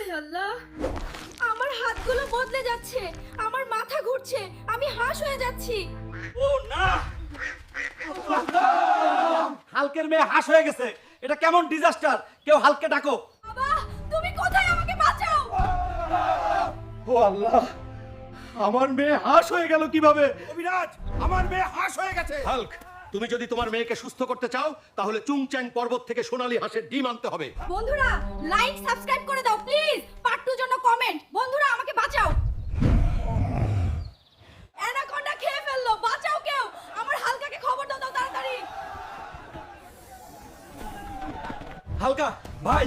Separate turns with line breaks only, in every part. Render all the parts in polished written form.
হায় আল্লাহ, আমার হাতগুলো বদলে যাচ্ছে, আমার মাথা ঘুরছে, আমি হাঁস হয়ে যাচ্ছি।
ও না, হালকের মেয়ে হাঁস হয়ে গেছে। এটা কেমন ডিজাস্টার? কেউ হালকে ডাকো।
বাবা, তুমি কোথায়? আমাকে বাঁচাও।
ও আল্লাহ, আমার মেয়ে হাঁস হয়ে গেল কিভাবে? অবিরাজ, আমার মেয়ে হাঁস হয়ে গেছে। হাল্ক, তুমি যদি তোমার মেয়েকে সুস্থ করতে চাও তাহলে চুংচ্যাং পর্বত থেকে সোনালী হাঁসের ডিম আনতে হবে।
বন্ধুরা, লাইক সাবস্ক্রাইব করে দাও প্লিজ। পার্ট 2 জন্য কমেন্ট। বন্ধুরা, আমাকে বাঁচাও। অ্যানাকোন্ডা খেয়ে ফেললো, বাঁচাও কেউ। আমার হালকাকে খবর দাও তাড়াতাড়ি।
হালকা ভাই,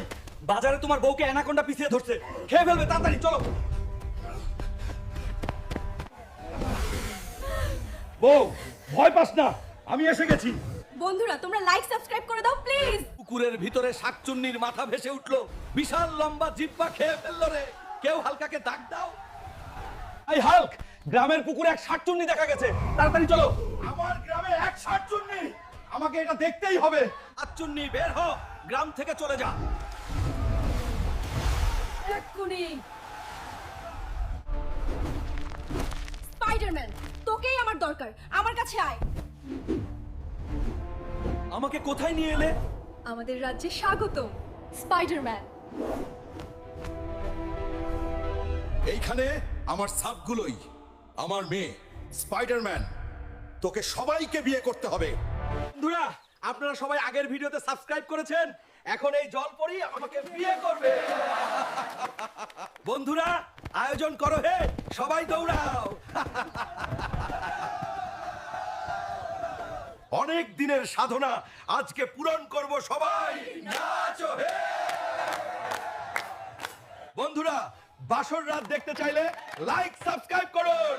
বাজারে তোমার বউকে অ্যানাকোন্ডা পিছিয়ে ধরছে, খেয়ে ফেলবে, তাড়াতাড়ি চলো। বউ, ভয় পাস না, আমি এসে গেছি।
বন্ধুরা, তোমরা লাইক সাবস্ক্রাইব করে দাও প্লিজ।
পুকুরের ভিতরে শাকচুন্নির মাথা ভেসে উঠলো, বিশাল লম্বা জিহ্বা খেয়ে ফেললো রে। কেউ হালকাকে ডাক দাও। এই হাল্ক, গ্রামের পুকুরে এক শাকচুন্নি দেখা গেছে, তাড়াতাড়ি চলো। আমার গ্রামে এক শাকচুন্নি, আমাকে এটা দেখতেই হবে। শাকচুন্নি বের হ, গ্রাম থেকে চলে যা।
এক্ষুনি। স্পাইডারম্যান, তোকেই আমার দরকার, আমার কাছে আয়।
আমাকে কোথায় নিয়ে এলে?
আমাদের রাজ্যে স্বাগতম, স্পাইডারম্যান।
এইখানে আমার সাপগুলোই, আমার মেয়ে স্পাইডারম্যান। তোকে সবাইকে বিয়ে করতে হবে।
বন্ধুরা, আপনারা সবাই আগের ভিডিওতে সাবস্ক্রাইব করেছেন, এখন এই জলপরি আমাকে বিয়ে করবে। বন্ধুরা, আয়োজন করো হে, সবাই দৌড়াও। অনেক দিনের সাধনা আজকে পূরণ করব, সবাই নাচো হে। বন্ধুরা, বাসর রাত দেখতে চাইলে লাইক সাবস্ক্রাইব করুন।